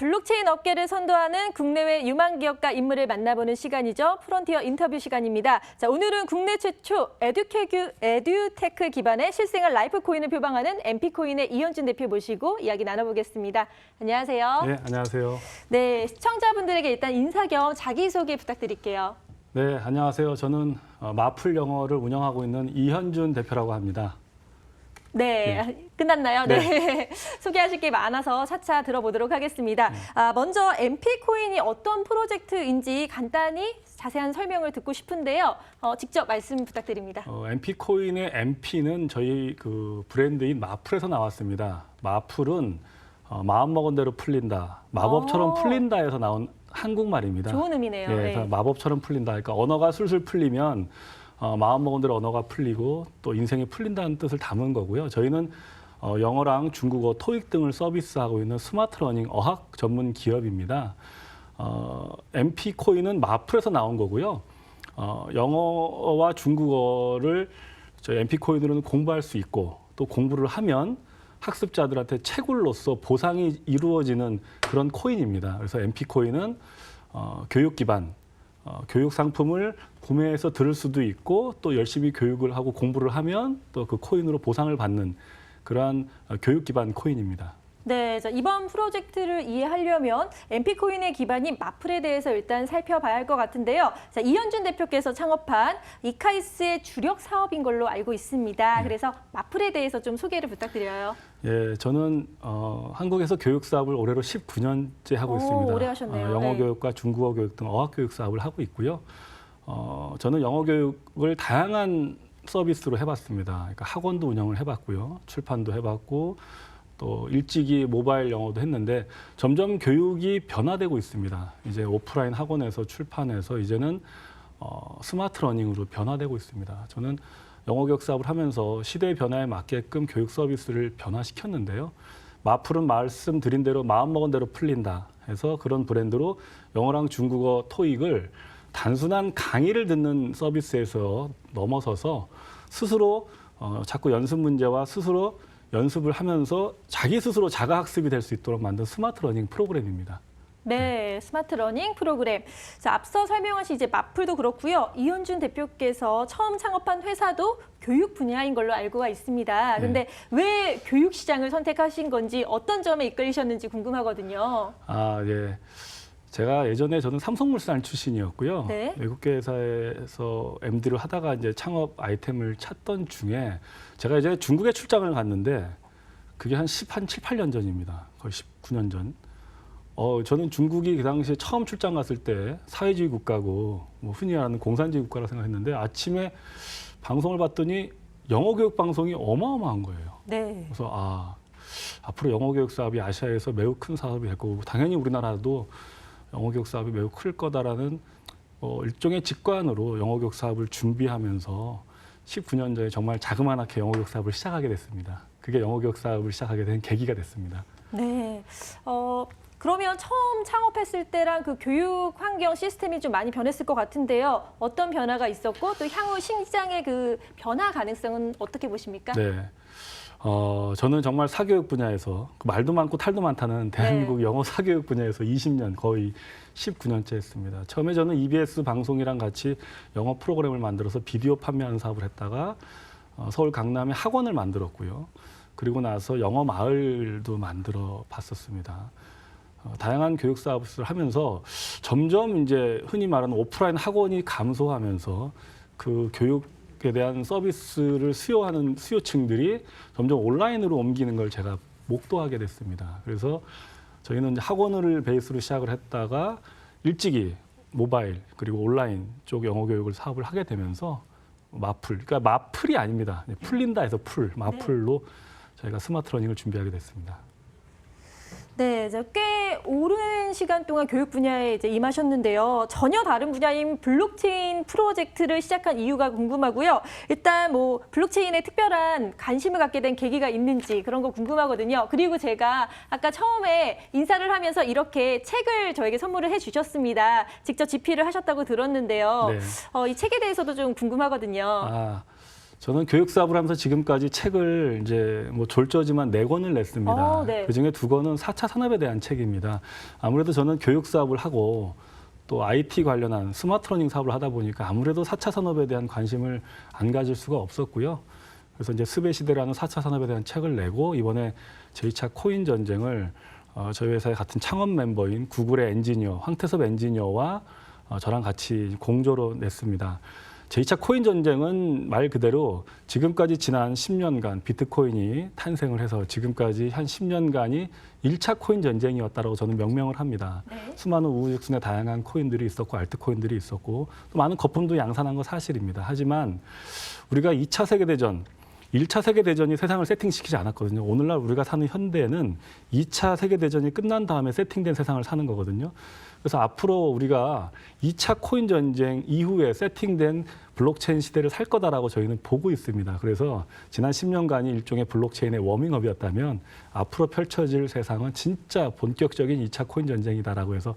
블록체인 업계를 선도하는 국내외 유망 기업가 인물을 만나보는 시간이죠. 프론티어 인터뷰 시간입니다. 자, 오늘은 국내 최초 에듀테크 기반의 실생활 라이프 코인을 표방하는 MP코인의 이현준 대표 모시고 이야기 나눠보겠습니다. 안녕하세요. 네, 안녕하세요. 네, 시청자분들에게 일단 인사 겸 자기소개 부탁드릴게요. 네, 안녕하세요. 저는 마플 영어를 운영하고 있는 이현준 대표라고 합니다. 네, 끝났나요? 네. 소개하실 게 많아서 차차 들어보도록 하겠습니다. 먼저 MP코인이 어떤 프로젝트인지 간단히 자세한 설명을 듣고 싶은데요. 직접 말씀 부탁드립니다. MP코인의 MP는 저희 그 브랜드인 마플에서 나왔습니다. 마플은 마음먹은 대로 풀린다, 마법처럼 풀린다에서 나온 한국말입니다. 좋은 의미네요. 네, 그래서 마법처럼 풀린다. 그러니까 언어가 술술 풀리면 마음먹은 대로 언어가 풀리고 또 인생이 풀린다는 뜻을 담은 거고요. 저희는 영어랑 중국어, 토익 등을 서비스하고 있는 스마트 러닝 어학 전문 기업입니다. MP코인은 마플에서 나온 거고요. 영어와 중국어를 저희 MP코인으로는 공부할 수 있고 또 공부를 하면 학습자들한테 채굴로서 보상이 이루어지는 그런 코인입니다. 그래서 MP코인은 교육 기반, 교육 상품을 구매해서 들을 수도 있고 또 열심히 교육을 하고 공부를 하면 또 그 코인으로 보상을 받는 그러한 교육 기반 코인입니다. 네, 자, 이번 프로젝트를 이해하려면 MP코인의 기반인 마플에 대해서 일단 살펴봐야 할 것 같은데요. 자, 이현준 대표께서 창업한 이카이스의 주력 사업인 걸로 알고 있습니다. 그래서 마플에 대해서 좀 소개를 부탁드려요. 예, 저는 한국에서 교육 사업을 올해로 19년째 하고 있습니다. 오래 하셨네요. 영어 네. 교육과 중국어 교육 등 어학 교육 사업을 하고 있고요. 저는 영어 교육을 다양한 서비스로 해봤습니다. 그러니까 학원도 운영을 해봤고요, 출판도 해봤고, 또 일찍이 모바일 영어도 했는데 점점 교육이 변화되고 있습니다. 이제 오프라인 학원에서 출판해서 이제는 스마트 러닝으로 변화되고 있습니다. 저는 영어 교육 사업을 하면서 시대의 변화에 맞게끔 교육 서비스를 변화시켰는데요. 마플은 말씀드린 대로 마음먹은 대로 풀린다 해서 그런 브랜드로 영어랑 중국어 토익을 단순한 강의를 듣는 서비스에서 넘어서서 스스로 자꾸 연습 문제와 스스로 연습을 하면서 자기 스스로 자가학습이 될 수 있도록 만든 스마트 러닝 프로그램입니다. 네, 스마트 러닝 프로그램. 자, 앞서 설명하신 이제 마플도 그렇고요. 이현준 대표께서 처음 창업한 회사도 교육 분야인 걸로 알고가 있습니다. 근데 왜 교육 시장을 선택하신 건지 어떤 점에 이끌리셨는지 궁금하거든요. 아, 예. 제가 예전에 저는 삼성물산 출신이었고요. 네. 외국계 회사에서 MD를 하다가 이제 창업 아이템을 찾던 중에 제가 이제 중국에 출장을 갔는데 그게 한 7, 8년 전입니다. 거의 19년 전. 저는 중국이 그 당시에 처음 출장 갔을 때 사회주의 국가고 뭐 흔히 말하는 공산주의 국가라고 생각했는데 아침에 방송을 봤더니 영어 교육 방송이 어마어마한 거예요. 네. 그래서 앞으로 영어 교육 사업이 아시아에서 매우 큰 사업이 될 거고 당연히 우리나라도 영어 교육 사업이 매우 클 거다라는 일종의 직관으로 영어 교육 사업을 준비하면서 19년 전에 정말 자그마하게 영어 교육 사업을 시작하게 됐습니다. 그게 영어 교육 사업을 시작하게 된 계기가 됐습니다. 네. 그러면 처음 창업했을 때랑 그 교육 환경 시스템이 좀 많이 변했을 것 같은데요. 어떤 변화가 있었고 또 향후 시장의 그 변화 가능성은 어떻게 보십니까? 네. 저는 정말 사교육 분야에서 말도 많고 탈도 많다는 대한민국 영어 사교육 분야에서 20년, 거의 19년째 했습니다. 처음에 저는 EBS 방송이랑 같이 영어 프로그램을 만들어서 비디오 판매하는 사업을 했다가 서울 강남에 학원을 만들었고요. 그리고 나서 영어 마을도 만들어 봤었습니다. 다양한 교육 사업을 하면서 점점 이제 흔히 말하는 오프라인 학원이 감소하면서 그 교육에 대한 서비스를 수요하는 수요층들이 점점 온라인으로 옮기는 걸 제가 목도하게 됐습니다. 그래서 저희는 이제 학원을 베이스로 시작을 했다가 일찍이 모바일 그리고 온라인 쪽 영어 교육을 사업을 하게 되면서 마플, 그러니까 마플이 아닙니다. 풀린다 해서 마플로 저희가 스마트 러닝을 준비하게 됐습니다. 네, 꽤 오랜 시간 동안 교육 분야에 이제 임하셨는데요. 전혀 다른 분야인 블록체인 프로젝트를 시작한 이유가 궁금하고요. 일단 뭐 블록체인에 특별한 관심을 갖게 된 계기가 있는지 그런 거 궁금하거든요. 그리고 제가 아까 처음에 인사를 하면서 이렇게 책을 저에게 선물을 해주셨습니다. 직접 집필을 하셨다고 들었는데요. 이 책에 대해서도 좀 궁금하거든요. 저는 교육 사업을 하면서 지금까지 책을 이제 뭐 졸저지만 4권을 냈습니다. 네. 그중에 2권은 4차 산업에 대한 책입니다. 아무래도 저는 교육 사업을 하고 또 IT 관련한 스마트 러닝 사업을 하다 보니까 아무래도 4차 산업에 대한 관심을 안 가질 수가 없었고요. 그래서 이제 습의 시대라는 4차 산업에 대한 책을 내고 이번에 제2차 코인 전쟁을 저희 회사의 같은 창업 멤버인 구글의 엔지니어 황태섭 엔지니어와 저랑 같이 공조로 냈습니다. 제2차 코인 전쟁은 말 그대로 지금까지 지난 10년간 비트코인이 탄생을 해서 지금까지 한 10년간이 1차 코인 전쟁이었다라고 저는 명명을 합니다. 네. 수많은 우후죽순의 다양한 코인들이 있었고 알트코인들이 있었고 또 많은 거품도 양산한 건 사실입니다. 하지만 우리가 2차 세계대전 1차 세계대전이 세상을 세팅시키지 않았거든요. 오늘날 우리가 사는 현대에는 2차 세계대전이 끝난 다음에 세팅된 세상을 사는 거거든요. 그래서 앞으로 우리가 2차 코인 전쟁 이후에 세팅된 블록체인 시대를 살 거다라고 저희는 보고 있습니다. 그래서 지난 10년간이 일종의 블록체인의 워밍업이었다면 앞으로 펼쳐질 세상은 진짜 본격적인 2차 코인 전쟁이다라고 해서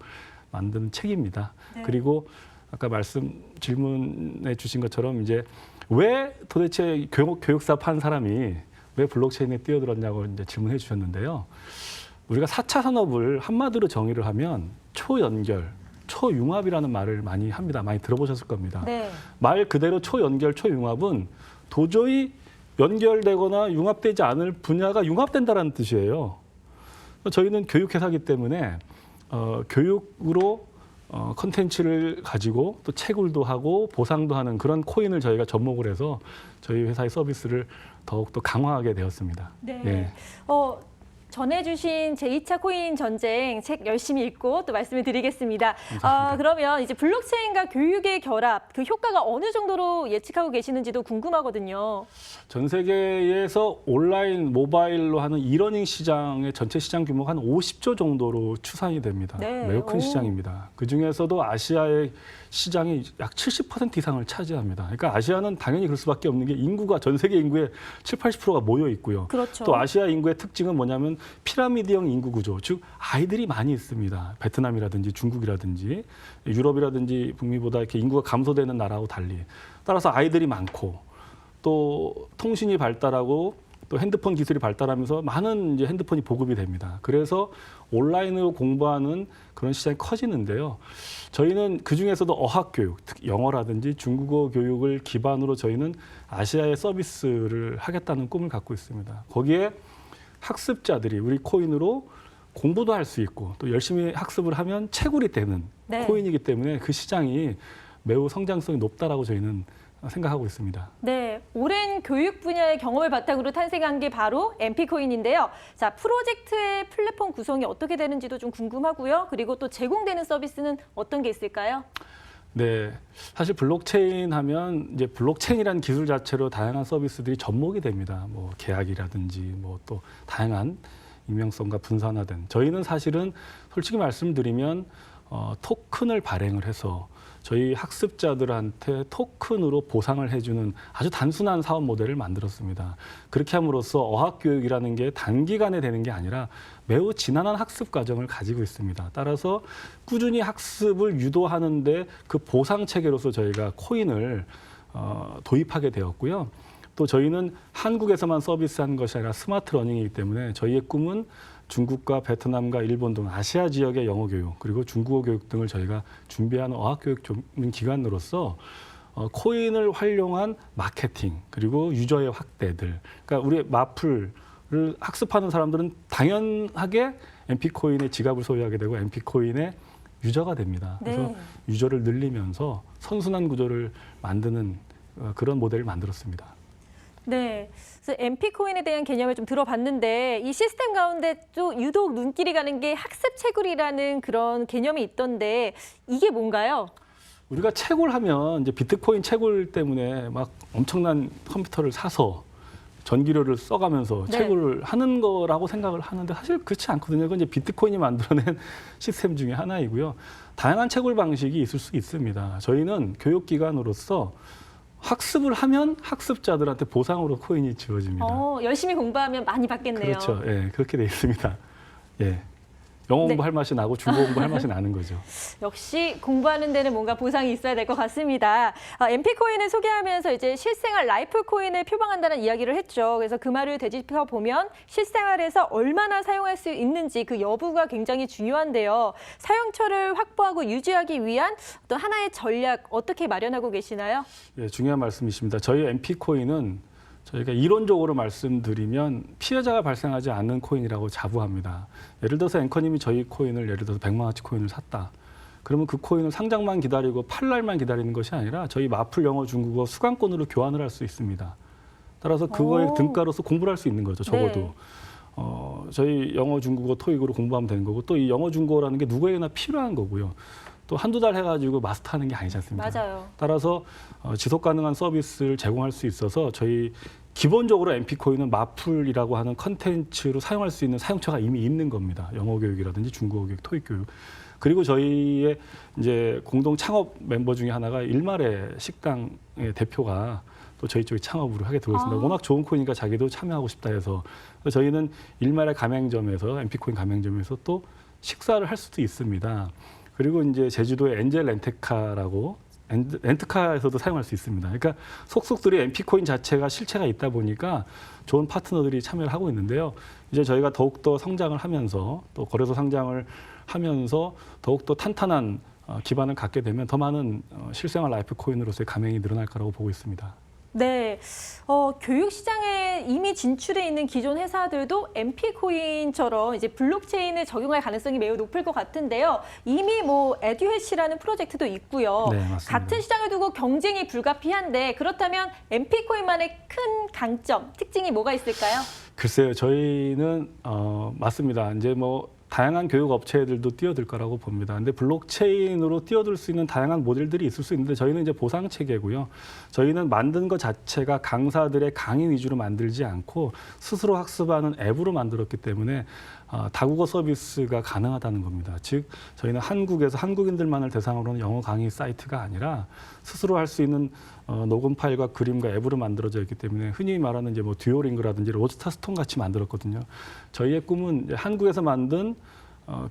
만든 책입니다. 네. 그리고 아까 질문해 주신 것처럼 이제 왜 도대체 교육사업 한 사람이 왜 블록체인에 뛰어들었냐고 이제 질문해 주셨는데요. 우리가 4차 산업을 한마디로 정의를 하면 초연결, 초융합이라는 말을 많이 합니다. 많이 들어보셨을 겁니다. 네. 말 그대로 초연결, 초융합은 도저히 연결되거나 융합되지 않을 분야가 융합된다는 뜻이에요. 저희는 교육회사이기 때문에 교육으로 컨텐츠를 가지고 또 채굴도 하고 보상도 하는 그런 코인을 저희가 접목을 해서 저희 회사의 서비스를 더욱더 강화하게 되었습니다. 네. 예. 전해주신 제2차 코인 전쟁 책 열심히 읽고 또 말씀을 드리겠습니다. 감사합니다. 그러면 이제 블록체인과 교육의 결합, 그 효과가 어느 정도로 예측하고 계시는지도 궁금하거든요. 전 세계에서 온라인 모바일로 하는 이러닝 시장의 전체 시장 규모가 한 50조 정도로 추산이 됩니다. 네. 매우 큰 오. 시장입니다. 그중에서도 아시아의 시장이 약 70% 이상을 차지합니다. 그러니까 아시아는 당연히 그럴 수밖에 없는 게 인구가 전 세계 인구의 7, 80%가 모여 있고요. 그렇죠. 또 아시아 인구의 특징은 뭐냐면 피라미드형 인구 구조, 즉 아이들이 많이 있습니다. 베트남이라든지 중국이라든지 유럽이라든지 북미보다 이렇게 인구가 감소되는 나라하고 달리 따라서 아이들이 많고 또 통신이 발달하고 또 핸드폰 기술이 발달하면서 많은 이제 핸드폰이 보급이 됩니다. 그래서 온라인으로 공부하는 그런 시장이 커지는데요. 저희는 그중에서도 어학교육, 특히 영어라든지 중국어 교육을 기반으로 저희는 아시아의 서비스를 하겠다는 꿈을 갖고 있습니다. 거기에 학습자들이 우리 코인으로 공부도 할 수 있고 또 열심히 학습을 하면 채굴이 되는 네. 코인이기 때문에 그 시장이 매우 성장성이 높다라고 저희는 생각하고 있습니다. 네, 오랜 교육 분야의 경험을 바탕으로 탄생한 게 바로 MP코인인데요. 자, 프로젝트의 플랫폼 구성이 어떻게 되는지도 좀 궁금하고요. 그리고 또 제공되는 서비스는 어떤 게 있을까요? 네, 사실 블록체인 하면 이제 블록체인이라는 기술 자체로 다양한 서비스들이 접목이 됩니다. 뭐 계약이라든지 뭐 또 다양한 익명성과 분산화된. 저희는 사실은 솔직히 말씀드리면 토큰을 발행을 해서 저희 학습자들한테 토큰으로 보상을 해주는 아주 단순한 사업 모델을 만들었습니다. 그렇게 함으로써 어학교육이라는 게 단기간에 되는 게 아니라 매우 지난한 학습 과정을 가지고 있습니다. 따라서 꾸준히 학습을 유도하는데 그 보상 체계로서 저희가 코인을 도입하게 되었고요. 또 저희는 한국에서만 서비스하는 것이 아니라 스마트 러닝이기 때문에 저희의 꿈은 중국과 베트남과 일본 등 아시아 지역의 영어 교육 그리고 중국어 교육 등을 저희가 준비하는 어학교육 전문 기관으로서 코인을 활용한 마케팅 그리고 유저의 확대들. 그러니까 우리 마플을 학습하는 사람들은 당연하게 MP코인의 지갑을 소유하게 되고 MP코인의 유저가 됩니다. 네. 그래서 유저를 늘리면서 선순환 구조를 만드는 그런 모델을 만들었습니다. 네, 그래서 MP코인에 대한 개념을 좀 들어봤는데 이 시스템 가운데 또 유독 눈길이 가는 게 학습 채굴이라는 그런 개념이 있던데 이게 뭔가요? 우리가 채굴하면 이제 비트코인 채굴 때문에 막 엄청난 컴퓨터를 사서 전기료를 써가면서 네. 채굴을 하는 거라고 생각을 하는데 사실 그렇지 않거든요. 그건 이제 비트코인이 만들어낸 시스템 중에 하나이고요. 다양한 채굴 방식이 있을 수 있습니다. 저희는 교육기관으로서 학습을 하면 학습자들한테 보상으로 코인이 주어집니다. 열심히 공부하면 많이 받겠네요. 그렇죠. 예, 그렇게 돼 있습니다. 예. 영어 네. 공부할 맛이 나고 중국어 공부할 맛이 나는 거죠. 역시 공부하는 데는 뭔가 보상이 있어야 될 것 같습니다. MP코인을 소개하면서 이제 실생활 라이프 코인을 표방한다는 이야기를 했죠. 그래서 그 말을 되짚어 보면 실생활에서 얼마나 사용할 수 있는지 그 여부가 굉장히 중요한데요. 사용처를 확보하고 유지하기 위한 어떤 하나의 전략 어떻게 마련하고 계시나요? 예, 중요한 말씀이십니다. 저희 MP코인은 저희가 이론적으로 말씀드리면 피해자가 발생하지 않는 코인이라고 자부합니다. 예를 들어서 앵커님이 저희 코인을 예를 들어서 100만 원치 코인을 샀다. 그러면 그 코인을 상장만 기다리고 팔 날만 기다리는 것이 아니라 저희 마플 영어 중국어 수강권으로 교환을 할 수 있습니다. 따라서 그거의 오. 등가로서 공부를 할 수 있는 거죠. 적어도. 네. 저희 영어 중국어 토익으로 공부하면 되는 거고 또 이 영어 중국어라는 게 누구에게나 필요한 거고요. 또 한두 달 해가지고 마스터하는 게 아니지 않습니까? 맞아요. 따라서 지속 가능한 서비스를 제공할 수 있어서 저희 기본적으로 MP코인은 마플이라고 하는 컨텐츠로 사용할 수 있는 사용처가 이미 있는 겁니다. 영어 교육이라든지 중국어 교육, 토익 교육. 그리고 저희의 이제 공동 창업 멤버 중에 하나가 일말의 식당의 대표가 또 저희 쪽에 창업으로 하게 되고 있습니다. 워낙 좋은 코인이니까 자기도 참여하고 싶다 해서 그래서 저희는 일말의 가맹점에서 MP코인 가맹점에서 또 식사를 할 수도 있습니다. 그리고 이제 제주도의 엔젤 렌트카라고 렌트카에서도 사용할 수 있습니다. 그러니까 속속들이 MP코인 자체가 실체가 있다 보니까 좋은 파트너들이 참여를 하고 있는데요. 이제 저희가 더욱더 성장을 하면서 또 거래소 상장을 하면서 더욱더 탄탄한 기반을 갖게 되면 더 많은 실생활 라이프 코인으로서의 가맹이 늘어날 거라고 보고 있습니다. 네, 교육 시장에 이미 진출해 있는 기존 회사들도 MP코인처럼 이제 블록체인을 적용할 가능성이 매우 높을 것 같은데요. 이미 뭐 에듀해시라는 프로젝트도 있고요. 네, 맞습니다. 같은 시장을 두고 경쟁이 불가피한데 그렇다면 MP코인만의 큰 강점, 특징이 뭐가 있을까요? 글쎄요, 저희는 맞습니다. 이제 뭐 다양한 교육 업체들도 뛰어들 거라고 봅니다. 근데 블록체인으로 뛰어들 수 있는 다양한 모델들이 있을 수 있는데 저희는 이제 보상 체계고요. 저희는 만든 것 자체가 강사들의 강의 위주로 만들지 않고 스스로 학습하는 앱으로 만들었기 때문에 다국어 서비스가 가능하다는 겁니다. 즉 저희는 한국에서 한국인들만을 대상으로 하는 영어 강의 사이트가 아니라 스스로 할 수 있는 녹음 파일과 그림과 앱으로 만들어져 있기 때문에 흔히 말하는 이제 뭐 듀오링그라든지 로즈스타 스톤 같이 만들었거든요. 저희의 꿈은 이제 한국에서 만든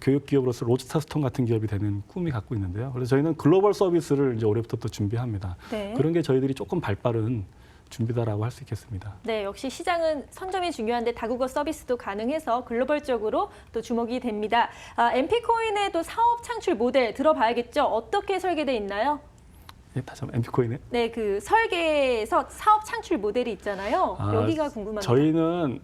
교육 기업으로서 로즈스타 스톤 같은 기업이 되는 꿈이 갖고 있는데요. 그래서 저희는 글로벌 서비스를 이제 올해부터 또 준비합니다. 네. 그런 게 저희들이 조금 발빠른 준비다라고 할 수 있겠습니다. 네, 역시 시장은 선점이 중요한데 다국어 서비스도 가능해서 글로벌적으로 또 주목이 됩니다. MP코인의 또 사업 창출 모델 들어봐야겠죠? 어떻게 설계돼 있나요? 예, 다시 한번 MP코인에. 네, 그 설계에서 사업 창출 모델이 있잖아요. 여기가 궁금합니다. 저희는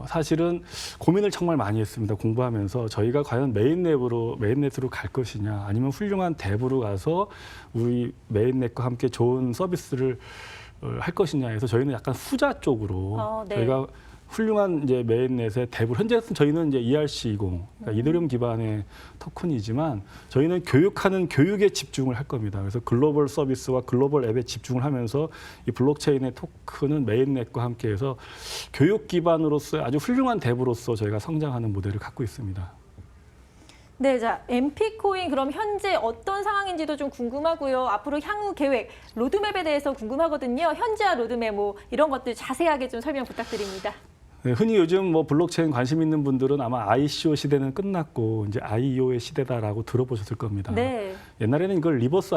사실은 고민을 정말 많이 했습니다. 공부하면서 저희가 과연 메인넷으로 갈 것이냐, 아니면 훌륭한 랩으로 가서 우리 메인넷과 함께 좋은 서비스를 할 것이냐 해서 저희는 약간 후자 쪽으로 네. 저희가 훌륭한 이제 메인넷의 랩을 현재 저희는 이제 ERC20 그러니까 이더리움 기반의 토큰이지만 저희는 교육하는 교육에 집중을 할 겁니다. 그래서 글로벌 서비스와 글로벌 앱에 집중을 하면서 이 블록체인의 토큰은 메인넷과 함께해서 교육 기반으로서 아주 훌륭한 랩으로서 저희가 성장하는 모델을 갖고 있습니다. 네, 자, MP코인 그럼 현재 어떤 상황인지도 좀 궁금하고요. 앞으로 향후 계획, 로드맵에 대해서 궁금하거든요. 현재와 로드맵 뭐 이런 것들 자세하게 좀 설명 부탁드립니다. 네, 흔히 요즘 뭐 블록체인 관심 있는 분들은 아마 ICO 시대는 끝났고 이제 IEO의 시대다라고 들어보셨을 겁니다. 네. 옛날에는 이걸 리버스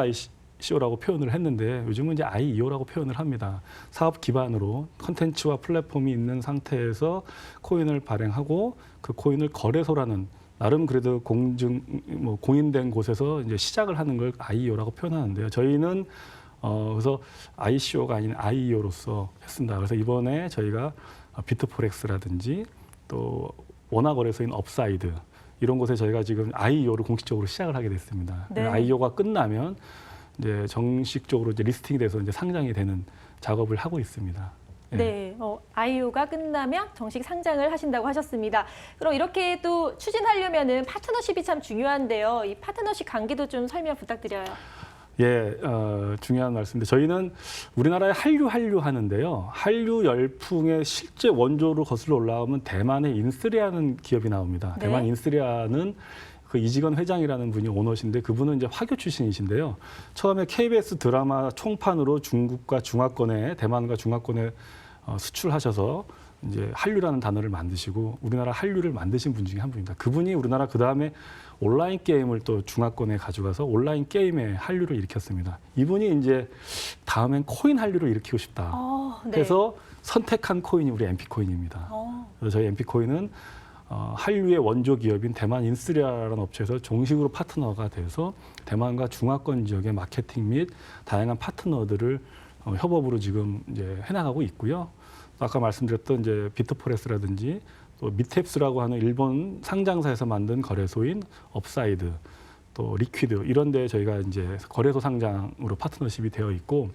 ICO라고 표현을 했는데 요즘은 이제 IEO라고 표현을 합니다. 사업 기반으로 컨텐츠와 플랫폼이 있는 상태에서 코인을 발행하고 그 코인을 거래소라는 나름 그래도 공인된 곳에서 이제 시작을 하는 걸 IEO라고 표현하는데요. 저희는 그래서 ICO가 아닌 IEO로서 했습니다. 그래서 이번에 저희가 비트포렉스라든지 또 원화 거래소인 업사이드 이런 곳에 저희가 지금 IEO를 공식적으로 시작을 하게 됐습니다. 네. IEO가 끝나면 이제 정식적으로 이제 리스팅이 돼서 이제 상장이 되는 작업을 하고 있습니다. 네, IEO가 끝나면 정식 상장을 하신다고 하셨습니다. 그럼 이렇게 또 추진하려면은 파트너십이 참 중요한데요. 이 파트너십 관계도 좀 설명 부탁드려요. 예, 중요한 말씀인데 저희는 우리나라에 한류 하는데요. 한류 열풍의 실제 원조로 거슬러 올라오면 대만의 인쓰리아는 기업이 나옵니다. 네. 대만 인쓰리아는 그 이직원 회장이라는 분이 오너신데 그분은 이제 화교 출신이신데요. 처음에 KBS 드라마 총판으로 중국과 중화권에 대만과 중화권에 수출하셔서 이제 한류라는 단어를 만드시고 우리나라 한류를 만드신 분 중에 한 분입니다. 그분이 우리나라 그 다음에 온라인 게임을 또 중화권에 가져가서 온라인 게임의 한류를 일으켰습니다. 이분이 이제 다음엔 코인 한류를 일으키고 싶다 네. 해서 선택한 코인이 우리 MP 코인입니다. 그래서 저희 MP 코인은 한류의 원조 기업인 대만 인스리아라는 업체에서 정식으로 파트너가 돼서 대만과 중화권 지역의 마케팅 및 다양한 파트너들을 협업으로 지금 이제 해나가고 있고요. 아까 말씀드렸던 이제 비트포레스라든지 또 미탭스라고 하는 일본 상장사에서 만든 거래소인 업사이드, 또 리퀴드 이런 데 저희가 이제 거래소 상장으로 파트너십이 되어 있고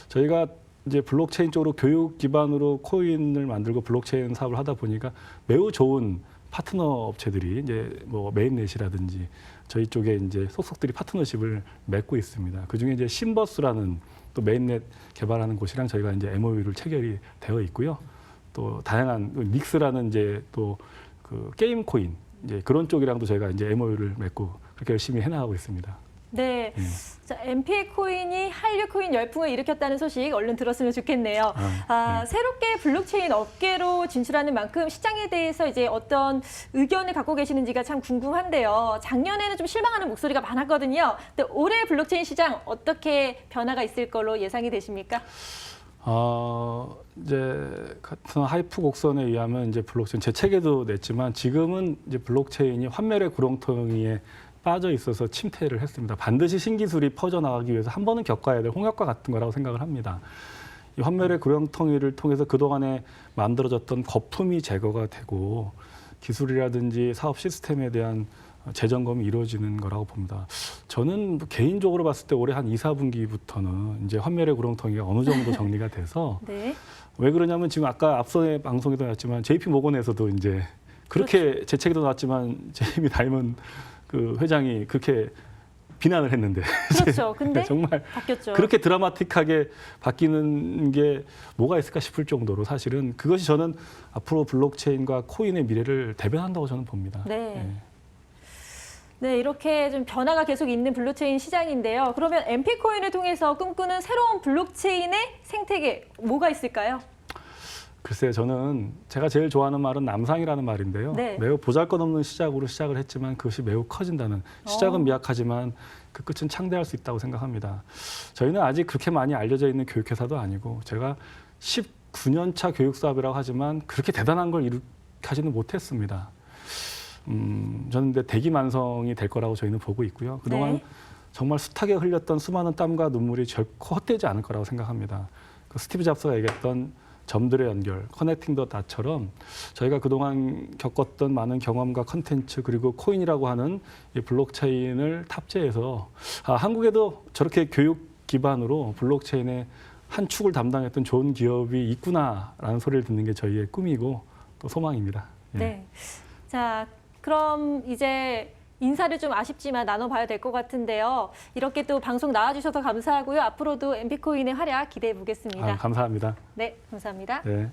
저희가 이제 블록체인 쪽으로 교육 기반으로 코인을 만들고 블록체인 사업을 하다 보니까 매우 좋은 파트너 업체들이 이제 뭐 메인넷이라든지 저희 쪽에 이제 속속들이 파트너십을 맺고 있습니다. 그 중에 이제 심버스라는 또 메인넷 개발하는 곳이랑 저희가 이제 MOU를 체결이 되어 있고요. 또 다양한 닉스라는 이제 또 그 게임 코인 이제 그런 쪽이랑도 저희가 이제 MOU를 맺고 그렇게 열심히 해나가고 있습니다. 네. 자, MPA 코인이 한류 코인 열풍을 일으켰다는 소식 얼른 들었으면 좋겠네요. 네. 새롭게 블록체인 업계로 진출하는 만큼 시장에 대해서 이제 어떤 의견을 갖고 계시는지가 참 궁금한데요. 작년에는 좀 실망하는 목소리가 많았거든요. 근데 올해 블록체인 시장 어떻게 변화가 있을 걸로 예상이 되십니까? 이제 같은 하이프 곡선에 의하면 이제 블록체인 제 책에도 냈지만 지금은 이제 블록체인이 환멸의 구렁텅이에 빠져 있어서 침체를 했습니다. 반드시 신기술이 퍼져나가기 위해서 한 번은 겪어야 될 홍역과 같은 거라고 생각을 합니다. 이 환멸의 구렁텅이를 통해서 그동안에 만들어졌던 거품이 제거가 되고 기술이라든지 사업 시스템에 대한 재점검이 이루어지는 거라고 봅니다. 저는 개인적으로 봤을 때 올해 한 2, 4분기부터는 이제 환멸의 구렁텅이가 어느 정도 정리가 돼서 네. 왜 그러냐면 지금 아까 앞서의 방송에도 나왔지만 JP 모건에서도 이제 그렇게 제 책에도 나왔지만 제이미 다이먼 그 회장이 그렇게 비난을 했는데 그렇죠. 근데 정말 바뀌었죠. 그렇게 드라마틱하게 바뀌는 게 뭐가 있을까 싶을 정도로 사실은 그것이 저는 앞으로 블록체인과 코인의 미래를 대변한다고 저는 봅니다. 네. 네, 이렇게 좀 변화가 계속 있는 블록체인 시장인데요. 그러면 MP 코인을 통해서 꿈꾸는 새로운 블록체인의 생태계 뭐가 있을까요? 글쎄요, 저는 제가 제일 좋아하는 말은 남상이라는 말인데요. 네. 매우 보잘것없는 시작으로 시작을 했지만 그것이 매우 커진다는 시작은 미약하지만 그 끝은 창대할 수 있다고 생각합니다. 저희는 아직 그렇게 많이 알려져 있는 교육회사도 아니고 제가 19년 차 교육 사업이라고 하지만 그렇게 대단한 걸 이룩하지는 못했습니다. 저는 근데 대기만성이 될 거라고 저희는 보고 있고요. 그동안 네. 정말 숱하게 흘렸던 수많은 땀과 눈물이 결코 헛되지 않을 거라고 생각합니다. 그 스티브 잡스가 얘기했던 점들의 연결, 커넥팅 더 닷처럼 저희가 그동안 겪었던 많은 경험과 컨텐츠 그리고 코인이라고 하는 이 블록체인을 탑재해서 한국에도 저렇게 교육 기반으로 블록체인의 한 축을 담당했던 좋은 기업이 있구나라는 소리를 듣는 게 저희의 꿈이고 또 소망입니다. 예. 네. 자, 그럼 이제 인사를 좀 아쉽지만 나눠봐야 될 것 같은데요. 이렇게 또 방송 나와주셔서 감사하고요. 앞으로도 MP코인의 활약 기대해 보겠습니다. 감사합니다. 네, 감사합니다. 네.